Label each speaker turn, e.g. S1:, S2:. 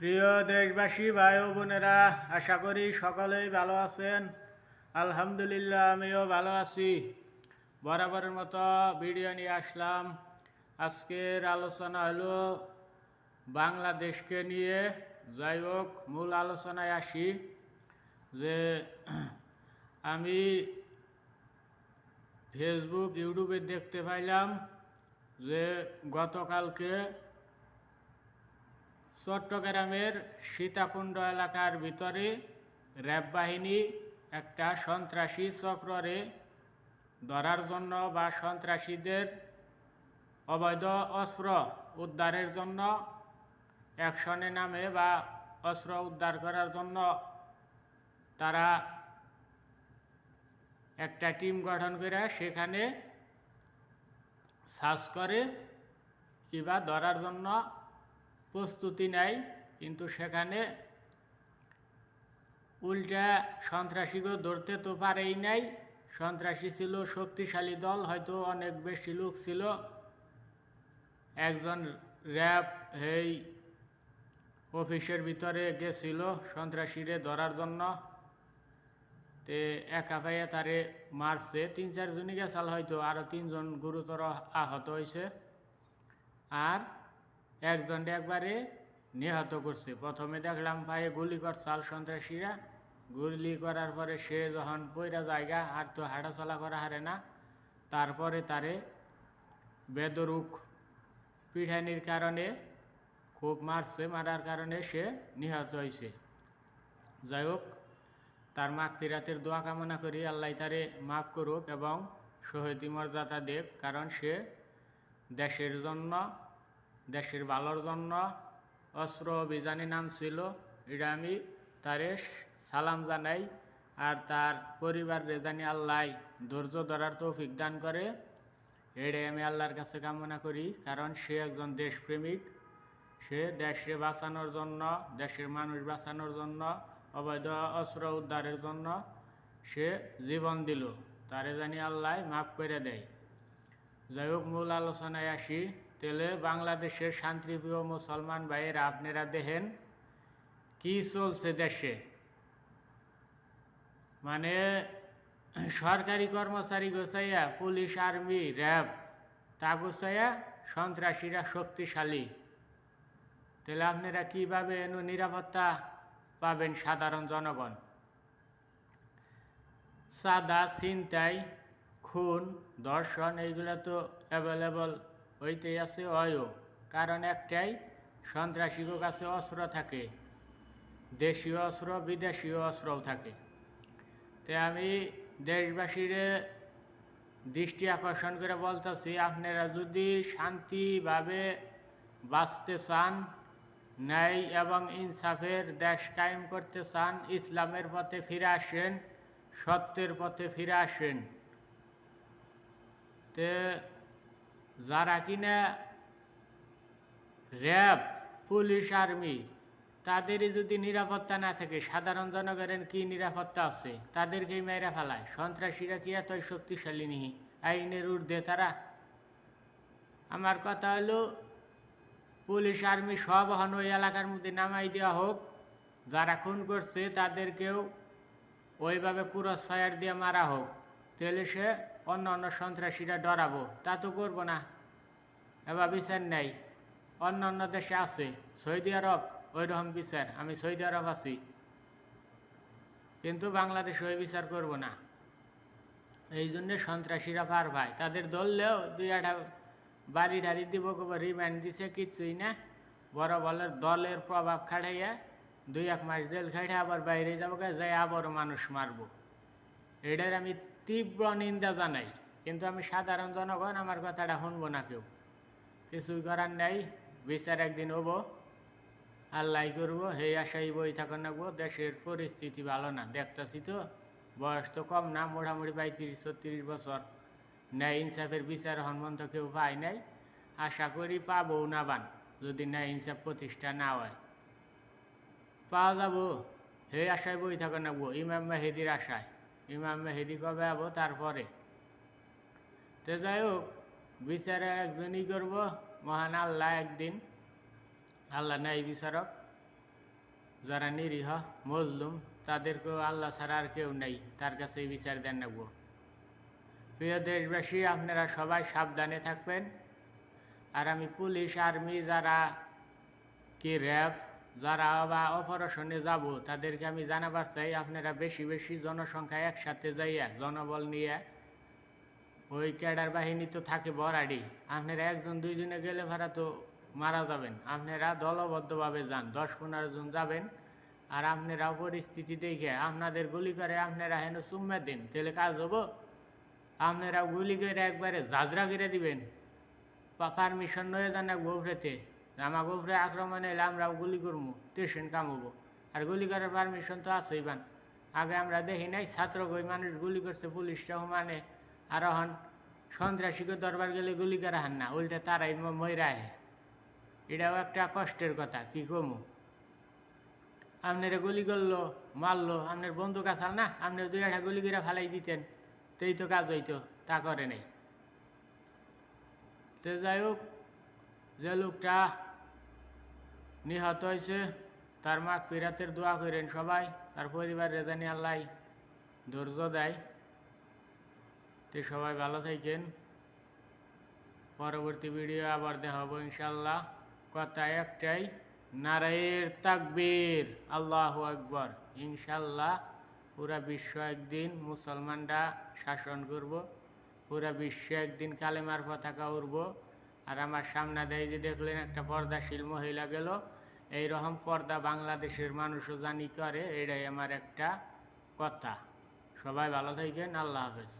S1: প্রিয় দেশবাসী ভাই ও বোনেরা, আশা করি সকলেই ভালো আছেন। আলহামদুলিল্লাহ, আমিও ভালো আছি। বরাবরের মতো ভিডিও নিয়ে আসলাম। আজকের আলোচনা হলো বাংলাদেশকে নিয়ে। যাই হোক, মূল আলোচনায় আসি। যে আমি ফেসবুক ইউটিউবে দেখতে পাইলাম যে গতকালকে চট্টগ্রামের সীতাকুণ্ড এলাকার ভিতরে র্যাব বাহিনী একটা সন্ত্রাসী চক্ররে ধরার জন্য বা সন্ত্রাসীদের অবৈধ অস্ত্র উদ্ধারের জন্য অ্যাকশনে নামে বা অস্ত্র উদ্ধার করার জন্য তারা একটা টিম গঠন করে সেখানে সার্চ করে কিংবা ধরার জন্য প্রস্তুতি নেয়। কিন্তু সেখানে উল্টা সন্ত্রাসীকে ধরতে তো পারেই নাই। সন্ত্রাসী ছিল শক্তিশালী দল, হয়তো অনেক বেশি লোক ছিল। একজন র্যাব এই অফিসের ভিতরে গেছিল সন্ত্রাসীরে ধরার জন্য। তে একা পাইয়া তারে মারছে। 3-4 জনই গেছাল, হয়তো আরও 3 জন গুরুতর আহত হয়েছে। আর একজনটা একবারে নিহত করছে। প্রথমে দেখলাম পায়ে গুলি করছাল সন্ত্রাসীরা। গুলি করার পরে সে যখন পইরা জায়গা আর তো হাঁটাচলা করা হারে না, তারপরে তারে বেদরুক পিঠানির কারণে খুব মারছে। মারার কারণে সে নিহত হয়েছে। যাই হোক, তার মাগফিরাতের দোয়া কামনা করি, আল্লাহ তারে মাফ করুক এবং শহীদি মর্যাদা দেব। কারণ সে দেশের জন্য, দেশের ভালোর জন্য অস্ত্র অভিযানে নামছিল। এটা আমি তারে সালাম জানাই। আর তার পরিবারের জানি আল্লাহ ধৈর্য ধরার তৌফিক দান করে, এটাই আমি আল্লাহর কাছে কামনা করি। কারণ সে একজন দেশপ্রেমিক। সে দেশকে বাঁচানোর জন্য, দেশের মানুষ বাঁচানোর জন্য, অবৈধ অস্ত্র উদ্ধারের জন্য সে জীবন দিল। তারে জানি আল্লাহ মাফ করে দেয়। যাই হোক, মূল আলোচনায় আসি। তেলে বাংলাদেশের শান্তিপ্রিয় মুসলমান ভাইয়েরা, আপনারা দেখেন কি চলছে দেশে। মানে সরকারি কর্মচারী গোছাইয়া, পুলিশ, আর্মি, র্যাব তা গোছাইয়া সন্ত্রাসীরা শক্তিশালী। তাহলে আপনারা কীভাবে নিরাপত্তা পাবেন সাধারণ জনগণ? চাঁদা, ছিনতাই, খুন, ধর্ষণ এইগুলো তো অ্যাভেলেবল হইতেই আছে, হয়ও। কারণ একটাই, সন্ত্রাসীর কাছে অস্ত্র থাকে, দেশীয় অস্ত্র, বিদেশীয় অস্ত্রও থাকে। তাই আমি দেশবাসীরে দৃষ্টি আকর্ষণ করে বলতেছি, আপনারা যদি শান্তিভাবে বাঁচতে চান, ন্যায় এবং ইনসাফের দেশ কায়েম করতে চান, ইসলামের পথে ফিরে আসেন, সত্যের পথে ফিরে আসেন। তে যারা কিনা র্যাব, পুলিশ, আর্মি তাদেরই যদি নিরাপত্তা না থাকে, সাধারণ জনগণের কি নিরাপত্তা আছে? তাদেরকেই মেরে ফেলায়। সন্ত্রাসীরা কি এতই শক্তিশালী নিহি? আইনের ঊর্ধ্বে তারা? আমার কথা হলো, পুলিশ, আর্মি সব হন ওই এলাকার মধ্যে নামাই দেওয়া হোক। যারা খুন করছে তাদেরকেও ওইভাবে ক্রস ফায়ার দিয়ে মারা হোক। তাহলে সে অন্য অন্য সন্ত্রাসীরা ডরাবো। তা তো করবো না। এবার বিচার নেই। অন্য অন্য দেশে আছে, সৌদি আরব ওই রকম বিচার। আমি সৌদি আরব আছি, কিন্তু বাংলাদেশে ওই বিচার করব না। এই জন্যে সন্ত্রাসীরা পার ভাই। তাদের ধরলেও 2-1 বাড়ি ঢাড়ি দিব, রিমান্ড দিছে, কিছুই না। বড় বলের দলের প্রভাব খাটাইয়া 2-1 মাস জেল খাইয়ে আবার বাইরে যাবো, যাই আবারও মানুষ মারব। এটার আমি তীব্র নিন্দা জানাই। কিন্তু আমি সাধারণ জনগণ, আমার কথাটা শুনবো না কেউ। কিছুই করার নাই। বিচার একদিন হবো, আল্লাহ করবো, সেই আশাই বই থাকুন রাখবো। দেশের পরিস্থিতি ভালো না, দেখতেছি তো। বয়স তো কম না, মোটামুটি 32-34 বছর। ন্যায় ইনসাফের বিচার হনমন্ত কেউ পায় নাই। আশা করি পাবো না বান, যদি ন্যায় ইনসাফ প্রতিষ্ঠা না হয়। পাওয়া যাবো, সেই আশায় বই থাকুন রাখবো, ইমাম মেহেদির আশায়। ইমাম মেহেদি কবে আবো তারপরে। তো যাই হোক, বিচারে একজনই করবো, মহান আল্লাহ একদিন। আল্লাহ ন্যায় বিচারক। যারা নিরীহ মজলুম তাদেরকেও আল্লাহ ছাড়া আর কেউ নেই, তার কাছেই বিচার দেন নেব। প্রিয় দেশবাসী, আপনারা সবাই সাবধানে থাকবেন। আর আমি পুলিশ আর্মি যারা কি র্যাব যারা বা অপারেশনে যাব তাদেরকে আমি জানাবার চাই, আপনারা বেশি বেশি জনসংখ্যা একসাথে যাইয়া জনবল নিয়ে, ওই ক্যাডার বাহিনী তো থাকে বরাডি, আপনারা একজন দুইজনে গেলে ভাড়া তো মারা যাবেন। আপনারা দলবদ্ধভাবে যান, 10-15 জন যাবেন। আর আপনারাও পরিস্থিতি দেখে আপনাদের গুলি করে আপনারা হেন চুম্মা দিন, তাহলে কাজ হবো? আপনারা গুলি করে একবারে জাজরা করে দিবেন, পারমিশন নয়ে যান এক গোফরেতে, আমার গোফরে আক্রমণ এলে আমরাও গুলি করবো, স্টেশন কাম হবো। আর গুলি করার পারমিশন তো আছেই বান। আগে আমরা দেখি নাই ছাত্র গই মানুষ গুলি করছে, পুলিশটাও মানে। আর এখন সন্ত্রাসীকে দরবার গেলে গুলি করা হান না, উল্টে তারাই ময়রা আহে। এটাও একটা কষ্টের কথা, কি কমু। আপনারা গুলি করলো মারলো, আপনার বন্দুক আসাল না, আপনি 2-1টা গুলি করে ফালাই দিতেন, তেই তো কাজ হইতো, তা করে নেই। তো যাই হোক, যে লোকটা নিহত হয়েছে তার মাগফিরাতের দোয়া করেন সবাই, তার পরিবারের জানি আল্লাহ ধৈর্য দেয়। তো সবাই ভালো থাকেন। পরবর্তী ভিডিও আবার দেখাবো ইনশাল্লাহ। কথা একটাই, নারায়ের তাকবীর, আল্লাহু আকবার। ইনশাল্লাহ পুরা বিশ্ব একদিন মুসলমানরা শাসন করব, পুরা বিশ্বে একদিন কালেমার পতাকা উড়ব। আর আমার সামনে দেয় যে দেখলেন একটা পর্দাশীল মহিলা গেল, এইরকম পর্দা বাংলাদেশের মানুষও জানি করে, এটাই আমার একটা কথা। সবাই ভালো থাকেন, আল্লাহ হাফেজ।